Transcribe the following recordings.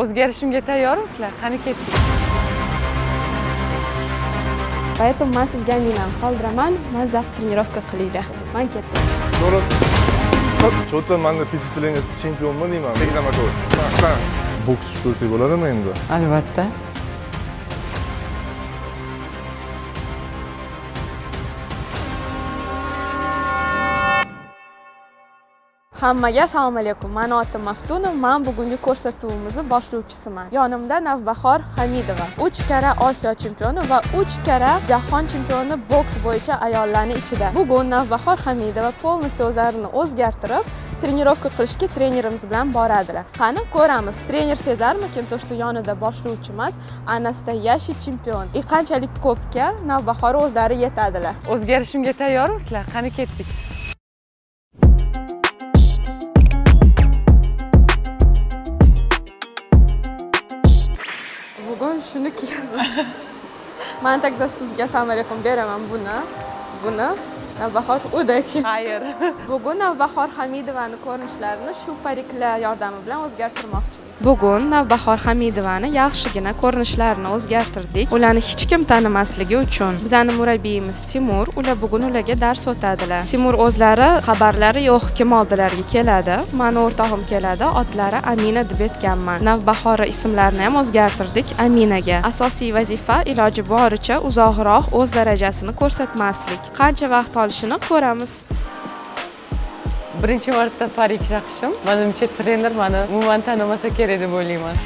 O'zgarishimga tayyormisizlar? Qani ketdik. Поэтому men sizga aminam qoldiraman, men завтра тренировка qilinglar. Men ketdim. To'g'risi. Cho'ta menda впечатление chempionman deyman. Reklamator. Boks ko'rsak bo'ladimi endi? Albatta. Hammaga assalomu alaykum. Meni atim Maftunov. Men bugungi ko'rsatuvimizni boshlovchisiman. Yonimda Navbahor Hamidova, 3 karra Osiyo chempioni va 3 karra jahon chempioni boks bo'yicha ayollarning ichida. Bugun Navbahor Hamidova полностью o'zlarini o'zgartirib, trenirovka qilishga trenerimiz bilan boradilar. Qani ko'ramiz, trener sezarmikin to, что yonida boshlovchimiz Anastasia chempion. Qanchalik ko'pga Navbahor o'zlari yetadilar. O'zgarishimga tayyormisizlar? Qani ketdik. Bugun shuni kiyasiz. Men taqda sizga assalomu alaykum beraman buni. Navbahor Udachi. Xayr. Bugun Navbahor Hamidovani ko'rinishlarini shu pariklar yordami bilan o'zgartirmoqchimiz. Bugun Navbahor Hamidovani yaxshigina ko'rinishlarini o'zgartirdik. Ularni hech kim tanimasligi uchun. Bizning murabbiyimiz Timur, ular bugun ularga dars o'tadilar. Timur o'zlari xabarlari yo'q kim oldilarga keladi. Meni o'rtog'im keladi, otlari Amina deb aytganman. Navbahor ismlarini ham o'zgartirdik Aminaga. Asosiy vazifa iloji boricha uzoqroq o'z darajasini ko'rsatmaslik. Qancha vaqt olishini ko'ramiz. Birinchi marta parik taqishim. Menimcha trener meni umuman tanimasa kerak deb o'ylayman.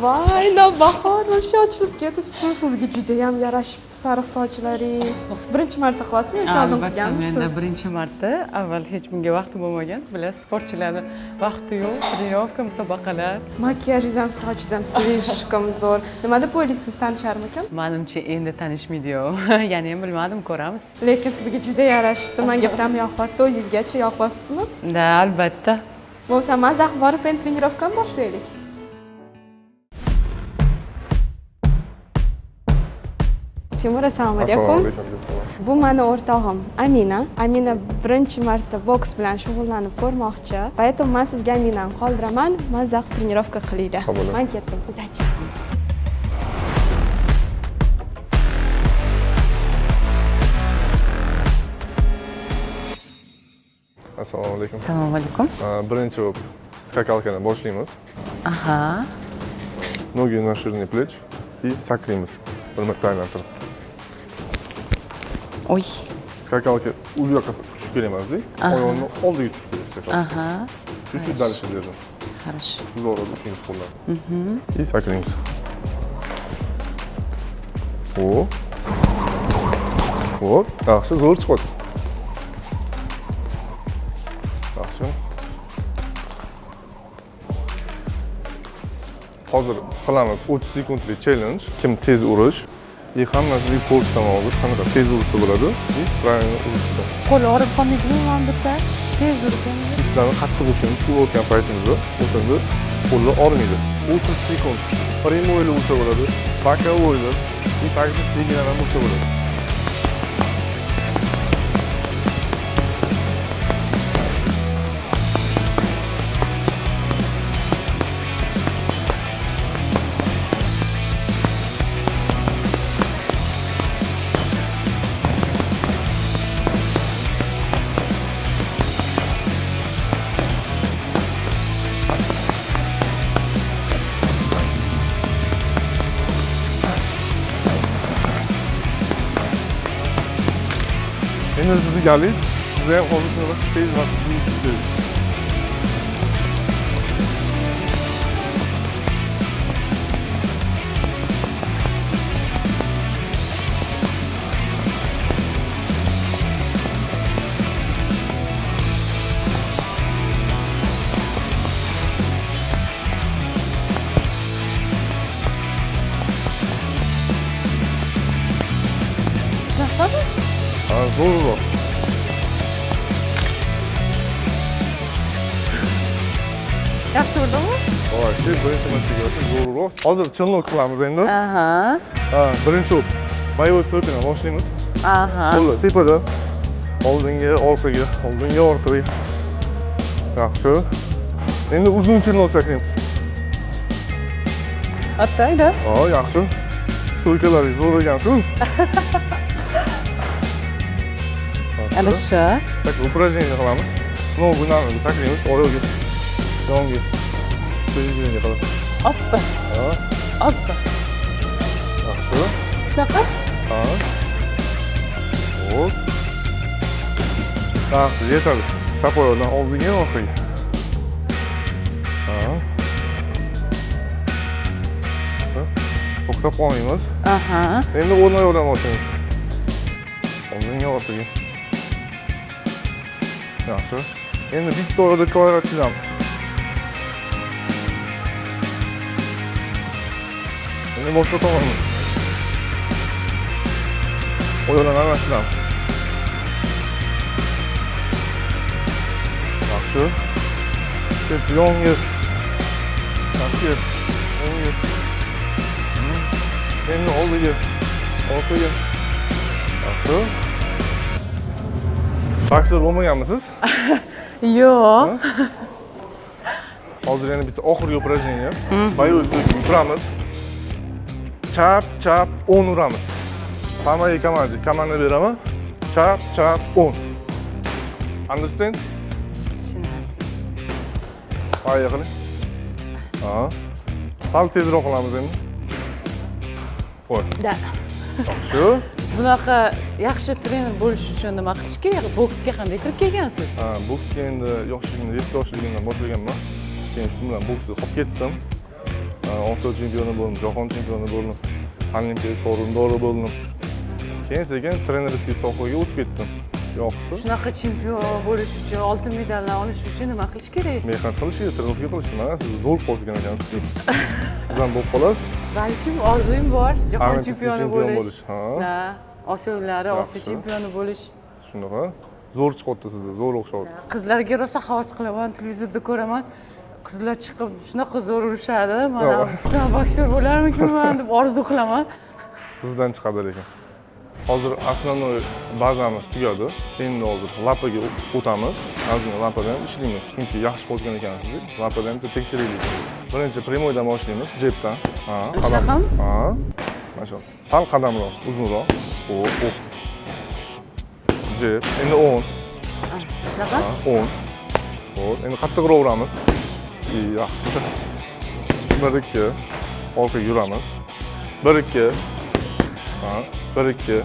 Voy, Navbahor, o'sha ochilib ketibsiz. Sizga juda ham yarashibdi sariq sochlaringiz. Birinchi marta qilasizmi yoki oldin qilganmisiz? Menda birinchi marta. Avval hech kimga vaqti bo'lmagan. Bilasiz, sportchilarni vaqti yo'q, trenirovka, musobaqalar. Makiyajingiz ham, sochingiz ham slishkom zo'r. Nima deb o'ylaysiz, tanisharmikan? Menimcha endi tanishmaydi-yu. Yana ham bilmadim, ko'ramiz. Lekin sizga juda yarashibdi. Menga ham yoqyapti. O'zingizgacha yoqyapsizmi? Da, albatta. Bo'lsa, mazah borib endi trenirovkani boshlaylik. Timur, assalomu alaykum. Bu meni o'rtog'im Amina. Amina birinchi marta boks bilan shug'ullanib ko'rmoqchi. Поэтому men sizga Aminani qoldiraman. Men zavq trenirovka qilinglar. Men ketdim. Udachi. Assalomu alaykum. Assalomu alaykum. Birinchi bo'lib skakalkani boshlaymiz. Aha. Ноги на ширине плеч и sakraymiz. Bir marta aylantirib. Oy. Skakalka o'z yoqqa tushib kelmaslik, oyoqni oldiga tushib kelsak. Aha. Чуть-чуть дальше держим. Хорошо. Zo'r o'tishimiz qo'llar. И sakraymiz. Hop. Hop. Yaxshi, zo'r chiqadi. Yaxshi. Hozir qilamiz 30 sekundlik challenge. Kim tez urish и hammasiga postdan olib, qanaqa tez urishsa bo'ladi, и правильно urishsa. Qo'l og'rib qolmaydimi men bitta? Tez urgan. Ishlarni qattiq urishimiz, urayotgan paytimizda o'shanda qo'llar og'rimaydi. 30 sekund прямой ursa bo'ladi, боковой и также diagonal ursa bo'ladi. Endi sizni galingiz Siz ham hozir shunaqa tez va kuchli ishlaysiz. Ha, zo'rroq. Yaxshi urdimi? Voy, birinchi marta ko'rdim, zo'rroq. Hozir chilnok qilamiz endi. Aha. Ha, birinchi o'p. Boyo'y to'pini boshlaymiz. Aha. Qo'llar tepada. Oldinga, orqaga, oldinga, orqaga. Yaxshi. Endi uzun chilnok saklaymiz. Attayda. Ha, yaxshi. Stoykalaringiz zo'r ekan-ku. Ana shu. Tak, упражнение qilamiz. Nog'ini saklaymiz, orqaga. Yonga. Qo'yingizga qilib. Oppa. Ha, Oppa. yaxshi. Shunaqa? Ha. Hop. Yaxshi, yetadi. Chap oyoqdan oldinga, orqaga. Ha. To'xtab qolmaymiz. Aha. Endi o'rn oyoqdan boshlaymiz. Oldinga, orqaga. Yaxshi. Endi bitta oyoqda kvadrat chizamiz. Endi boshqa tomonga. Oyoqlarni almashtiramiz. Yaxshi. Kep yonga. Yaxshi. O'ngga. Endi oldiga. Orqaga. Yaxshi. Boksер bo'lmaganmisiz? Yo'q. Hozir yana bitta oxirgi упражнение. Boyo'y stoykada turamiz. Chap, chap, 10 uramiz. Hammaga komanda beraman. Chap, chap, 10. Understand? Qo'ya qiling. Ha. Sal tezroq qilamiz endi. Qo'y. Da. Yaxshi. Bunaqa yaxshi trener bo'lish uchun nima qilish kerak? Boksga qanday kirib kelgansiz? Ha, boksga endi yoshligimda 7 yoshligimdan boshlaganman. Keyin shu bilan boksga qolib ketdim. Osiyo chempioni bo'ldim, jahon chempioni bo'ldim. Olimpiya sovrindori bo'ldim. Keyin sekin trenerskiy sohaga o'tib ketdim. Yoqdi. Shunaqa chempion bo'lish uchun, oltin medalni olish uchun nima qilish kerak? Mehnat qilish kerak, trenerskiy qilish. Mana siz zo'r qozgan ekansiz. Siz ham bo'lib qolasiz. Balkim orzuyim bor, jahon Olimpiya chempioni bo'lish. Ha. Ha, Osiyo'lari, Osiyo chempioni bo'lish. Shunaqa. Zo'r chiqyapti sizda, zo'r o'xshayapti. Qizlarga rosa havas qilaman, televizorda ko'raman. Qizlar chiqib shunaqa zo'r urishadi. Mana boksyor bo'larmikinman deb orzu qilaman. Sizdan chiqadi lekin. Hozir основной bazamiz tugadi. Endi hozir lapaga o'tamiz. Ozgina lapada ham ishlaymiz. Chunki yaxshi qo'zgan ekansiz. Lapada ham tekshiraylik. Birinchi primoydan boshlaymiz, jebdan. Ha, qadam. Ha. Mana shu. Sal qadamroq, uzunroq. Hop. Jeb. Endi 10. Shunaqa? 10. Hop, endi qattiqroq uramiz. Yaxshi. 1-2. Orqaga yuramiz. 1-2. Ha, 1-2.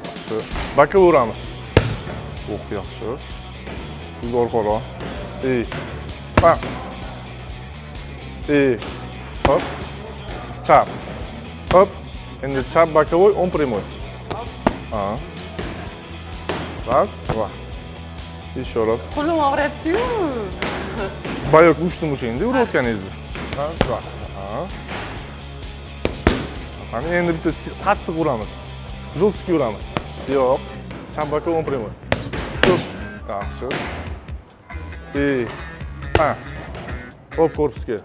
Yaxshi. Bakka uramiz. Yaxshi. Biz orqaroq. Pa. Hop. Chap. Hop. Endi chap bokovoy, on прямой. Ha. Раз, два. Еще раз. Qo'lim og'riyapti-yu. Bayoq uchdim endi urayotganingizni. Раз, два. Ha. Qani endi bitta qattiq uramiz. Жесткий uramiz. Yo'q. Chap bokovoy, on прямой. Hop. Yaxshi. Ha. Hop, korpusga.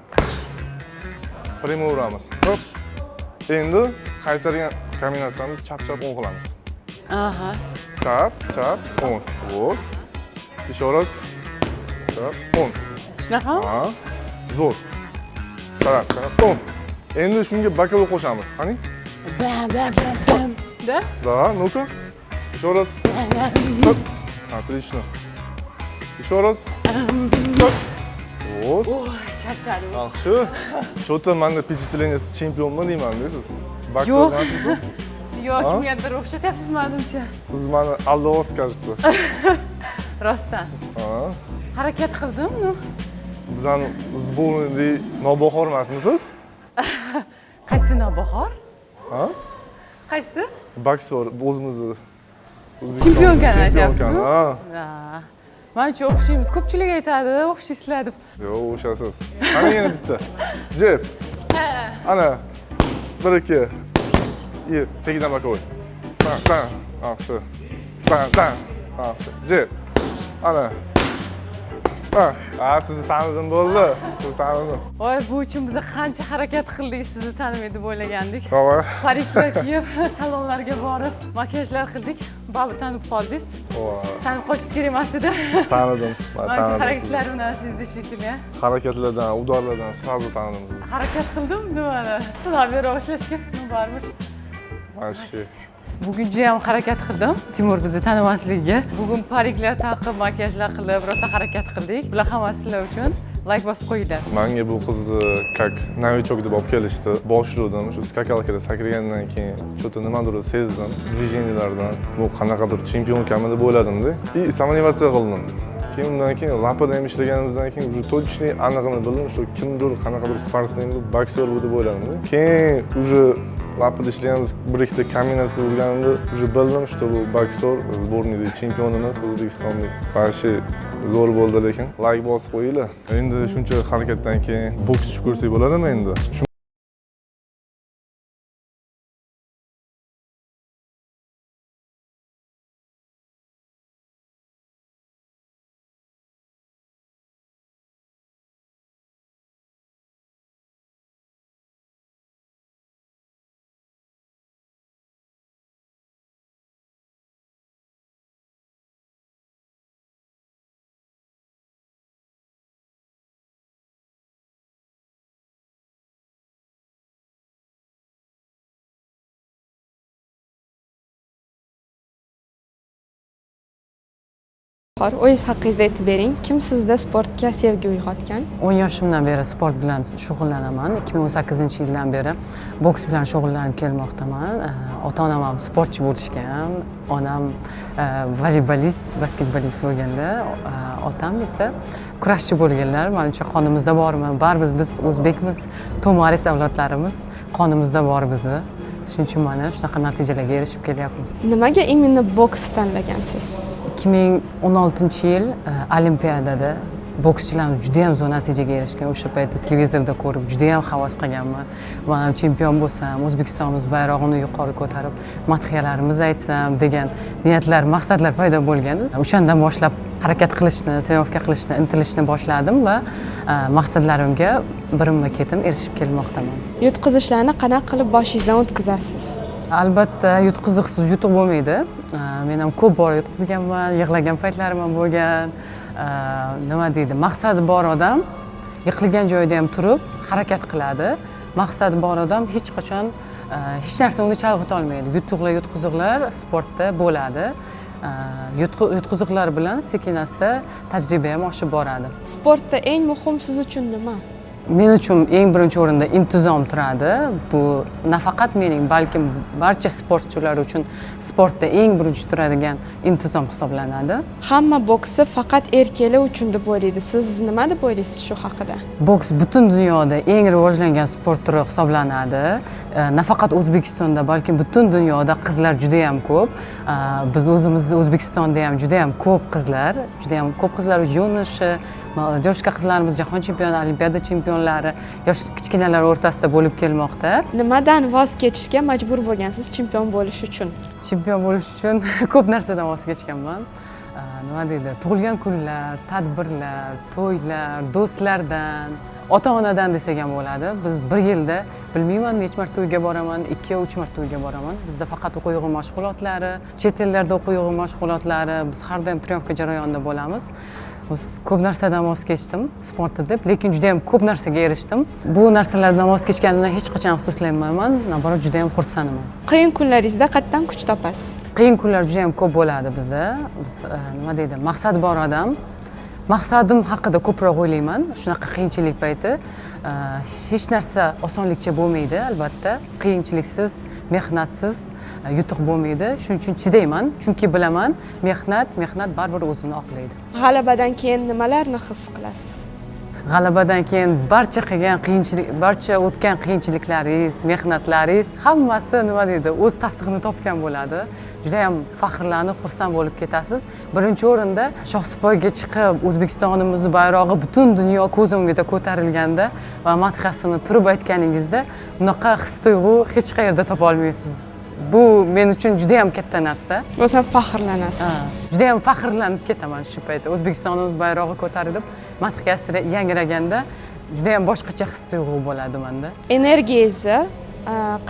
Primo uramiz. Hop. Endi qaytargan kombinatsiyamizni chap-chap 10 qilamiz. Aha. Chap, chap, 10. Hop. Еще раз. Chap, 10. Shunaqa? Ha. Zo'r. Qarab, 10. Endi shunga bokovoy qo'shamiz. Qani? Bam, bam, bam, bam. Da? Да, ну-ка. Еще раз. Хоп. Отлично. Еще раз. Хоп. Вот. Voy, charchadim. Yaxshi. Что-то menda впечатленияsi chempionman deyman deysiz. Boksyor Yo'q. emasmisiz? Yo'q, kimgadir o'xshatyapsiz menimcha. Siz meni aldayapsiz, кажется. Rostdan. Harakat qildim, ну. Bizani sborniy nobahor emasmisiz? Qaysi nobahor? Ha? Qaysi? Boksyor o'zimizni Chempionkani aytyapsiz? Ha. Menimcha o'xshaymiz. Ko'pchilik aytadi, o'xshaysizlar deb. Yo'q, o'xshasiz. Ana yana bitta. Jeb. Ana. 1 2. Tagidan bakoy. Bam. Yaxshi. Bam. Yaxshi. Jeb. Ana. Sizni tanidim bo'ldi. Sizni tanidim. Voy, bu uchun biz qancha harakat qildik, sizni tanimaydi deb o'ylagandik. To'g'ri. Pariklar kiyib, salonlarga borib, makiyajlar qildik. Baribir tanib qoldingiz. Tanib qolishingiz kerak emas edi. Tanidim. Menimcha harakatlar bilan sizni shekilli. Harakatlardan, udorlardan sразу tanidim sizni. Harakat qildim, nimani? Sinab bera boshlashga, baribir. Mashshi. Bugun juda ham harakat qildim. Timur bizni tanimasligiga. Bugun pariklar taqib, makiyajlar qilib, rosa harakat qildik. Bular hammasi sizlar uchun. Like bosib qo'yinglar. Menga bu qizni как novichok deb olib kelishdi. Boshlovdim. Shu skakalkada sakragandan keyin что-то nimadir sezdim. Движенияларdan bu qanaqadir chempionkamni deb o'yladim-da. И samotivatsiya qildim. Keyin undan keyin lapada ham ishlaganimizdan keyin уже точно aniqini bildim. Shu kimdir qanaqadir sportsmen deb boksyor deb o'yladim-da. Keyin уже lapada ishlayamiz, bir ikkita kombinatsiya bo'lganimda уже bildim, что bu boksyor сборный chempionimiz O'zbekistonlik. Vashi zo'r bo'ldi lekin like bosib qo'yinglar. Endi shuncha harakatdan keyin boks tushib ko'rsak bo'ladimi endi? O'zingiz haqingizda aytib bering. Kim sizda sportga sevgi uyg'otgan? 10 yoshimdan beri sport bilan shug'ullanaman. 2018-yildan beri boks bilan shug'ullanib kelmoqdaman. Ota-onam ham sportchi bo'lishgan. Onam voleybolist, basketbolist bo'lganda, otam esa kurashchi bo'lganlar. Menimcha qonimizda bormi? Baribir biz o'zbekmiz, to'maris avlodlarimiz, qonimizda bor bizni. Shuning uchun mana shunaqa natijalarga erishib kelyapmiz. Nimaga imенно boks tanlagansiz? 2016-yil Olimpiadada bokschilarimiz juda ham zo'r natijaga erishgan. O'sha paytda televizorda ko'rib juda ham havas qilganman. Men ham chempion bo'lsam, O'zbekistonimiz bayrog'ini yuqori ko'tarib, madhiyalarimizni aytsam degan niyatlar, maqsadlar paydo bo'lgan. O'shandan boshlab harakat qilishni, tayyorgarlik qilishni, intilishni boshladim va maqsadlarimga birinma-ketin erishib kelmoqdaman. Yutqizishlarni qanaqa qilib boshingizdan o'tkazasiz? Albatta, yutqiziqsiz yutuq bo'lmaydi. Men ham ko'p bor yutqizganman, yig'lagan paytlarim ham bo'lgan. Nima deydi, maqsadi bor odam yiqilgan joyida ham turib harakat qiladi. Maqsadi bor odam hech qachon hech narsa uni chalg'ita olmaydi. Yutuqlar, yutqiziqlar sportda bo'ladi. Yutqiziqlar bilan sekin-asta tajriba ham oshib boradi. Sportda eng muhim siz uchun nima? Men uchun eng birinchi o'rinda intizom turadi. Bu nafaqat mening, balkim barcha sportchilar uchun sportda eng birinchi turadigan intizom hisoblanadi. Hamma boksni faqat erkaklar uchun deb o'ylaydi. Siz nima deb o'ylaysiz shu haqida? Boks butun dunyoda eng rivojlangan sport turi hisoblanadi. Nafaqat O'zbekistonda, balkim butun dunyoda qizlar juda ham ko'p. Biz o'zimizda O'zbekistonda ham juda ham ko'p qizlar yo'nishi, yoshqa qizlarimiz jahon chempioni, olimpiada chempionlari, yosh kichkinalar o'rtasida bo'lib kelmoqda. Nimadan voz kechishga majbur bo'lgansiz chempion bo'lish uchun? Chempion bo'lish uchun ko'p narsadan voz kechganman. Nima deydi? Tug'ilgan kunlar, tadbirlar, to'ylar, do'stlardan, ota-onadan desak ham bo'ladi. Biz bir yilda bilmayman necha marta to'yga boraman, 2 yo 3 marta to'yga boraman. Bizda faqat o'quv yig'im mashg'ulotlari, chet ellarda o'quv yig'im mashg'ulotlari, biz har doim triyomfka jarayonida bo'lamiz. Biz ko'p narsadan voz kechdim sportda deb, lekin juda ham ko'p narsaga erishdim. Bu narsalardan voz kechganimdan hech qachon afsuslanmayman, naborat juda ham xursandman. Qiyin kunlaringizda qayerdan kuch topasiz? Qiyin kunlar juda ham ko'p bo'ladi bizda. Biz nima deydi, maqsadi bor odam. Maqsadim haqida ko'proq o'ylayman. Shunaqa qiyinchilik payti hech narsa osonlikcha bo'lmaydi, albatta. Qiyinchiliksiz, mehnatsiz yutuq bo'lmaydi. Shuning uchun chidayman, chunki bilaman, mehnat baribir o'zini oqlaydi. G'alabadan keyin nimalarni his qilasiz? G'alabadan keyin barcha o'tgan qiyinchiliklaringiz, mehnatlaringiz hammasi nima deydi, o'z tasdig'ini topgan bo'ladi. Juda ham faxrlanib, xursand bo'lib ketasiz. Birinchi o'rinda shohsupaga chiqib, O'zbekistonimizni bayrog'i butun dunyo ko'z o'ngida ko'tarilganda va madhiyasini turib aytganingizda bunaqa his-tuyg'u hech qayerda topa olmaysiz. Bu men uchun juda ham katta narsa. O'zim faxrlanasiz. Juda ham faxrlanib ketaman shu paytda. O'zbekistonimiz bayrog'i ko'tarilib, madhiyasi yangraganda juda ham boshqacha his-tuyg'u bo'ladi menda. Energiyangizni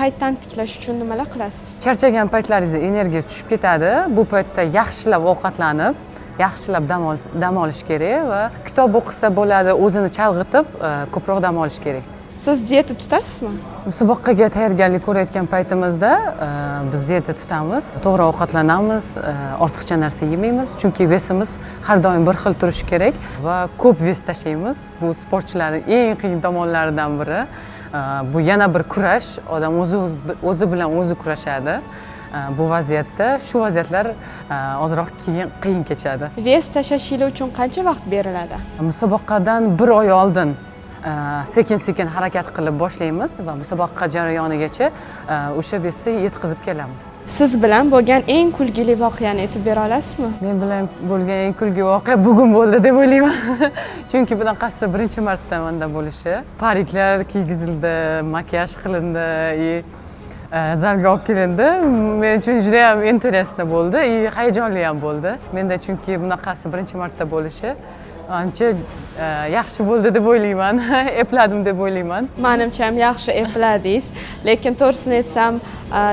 qaytadan tiklash uchun nimalar qilasiz? Charchagan paytlaringizda energiya tushib ketadi. Bu paytda yaxshilab ovqatlanib, yaxshilab dam olish kerak va kitob o'qisa bo'ladi, o'zini chalg'itib, ko'proq dam olish kerak. Siz diyeta tutasizmi? Musobaqaga tayyorgarlik ko'rayotgan paytimizda biz diyeta tutamiz, to'g'ri ovqatlanamiz, ortiqcha narsa yemaymiz, chunki vesimiz har doim bir xil turishi kerak va ko'p ves tashlaymiz. Bu sportchilarning eng qiyin tomonlaridan biri. Bu yana bir kurash, odam o'zi bilan o'zi kurashadi. Bu vaziyatda shu vaziyatlar ozroq qiyin kechadi. Ves tashlashingiz uchun qancha vaqt beriladi? Musobaqadan 1 oy oldin sekin harakat qilib boshlaymiz va musobaqa jarayonigacha o'sha vesni yetkazib kelamiz. Siz bilan bo'lgan eng kulgili voqeani aytib bera olasizmi? Men bilan bo'lgan eng kulgili voqea bugun bo'ldi deb o'ylayman. Chunki bunaqasi birinchi marta menda bo'lishi. Pariklar kiygizildi, makiyaj qilindi, zalga olib kelindi. Men uchun juda ham interesli bo'ldi, hayajonli ham bo'ldi. Menda chunki bunaqasi birinchi marta bo'lishi ancha yaxshi bo'ldi deb o'ylayman. Epladim deb o'ylayman. Menimcha ham yaxshi epladingiz, lekin to'g'risini aytsam,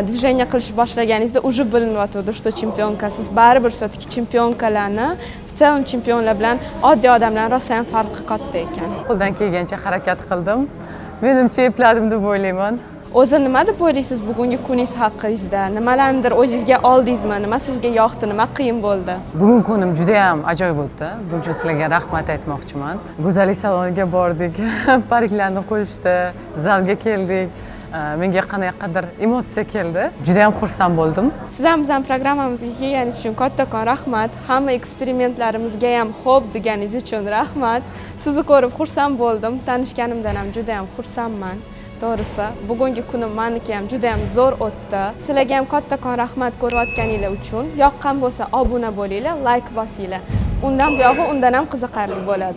движение qilishni boshlaganingizda уже bilinyapti, что chempionkasiz. Baribir sotki chempionkalarni, в целом chempionlar bilan oddiy odamlar rosa ham farqi katta ekan. Qo'ldan kelgancha harakat qildim. Menimcha epladim deb o'ylayman. O'zi nima deb o'ylaysiz bugungi kuningiz haqingizda? Nimalarnidir o'zingizga oldingizmi? Nima sizga yoqdi, nima qiyin bo'ldi? Bugungi kunim juda ham ajoyib o'tdi. Buning uchun sizlarga rahmat aytmoqchiman. Go'zallik saloniga bordik, pariklarni qo'yishdi, zalga keldik. Menga qanaqadir emotsiya keldi. Juda ham xursand bo'ldim. Siz ham bizning programmamizga kelganingiz uchun kattakon rahmat. Hamma eksperimentlarimizga ham xo'p deganingiz uchun rahmat. Sizni ko'rib xursand bo'ldim. Tanishganimdan ham juda ham xursandman. To'g'risi, bugungi kunim meniki ham juda ham zo'r o'tdi. Sizlarga ham kattakon rahmat ko'rayotganinglar uchun. Yoqqan bo'lsa obuna bo'linglar, like bosinglar. Undan buyog'i undan ham qiziqarli bo'ladi.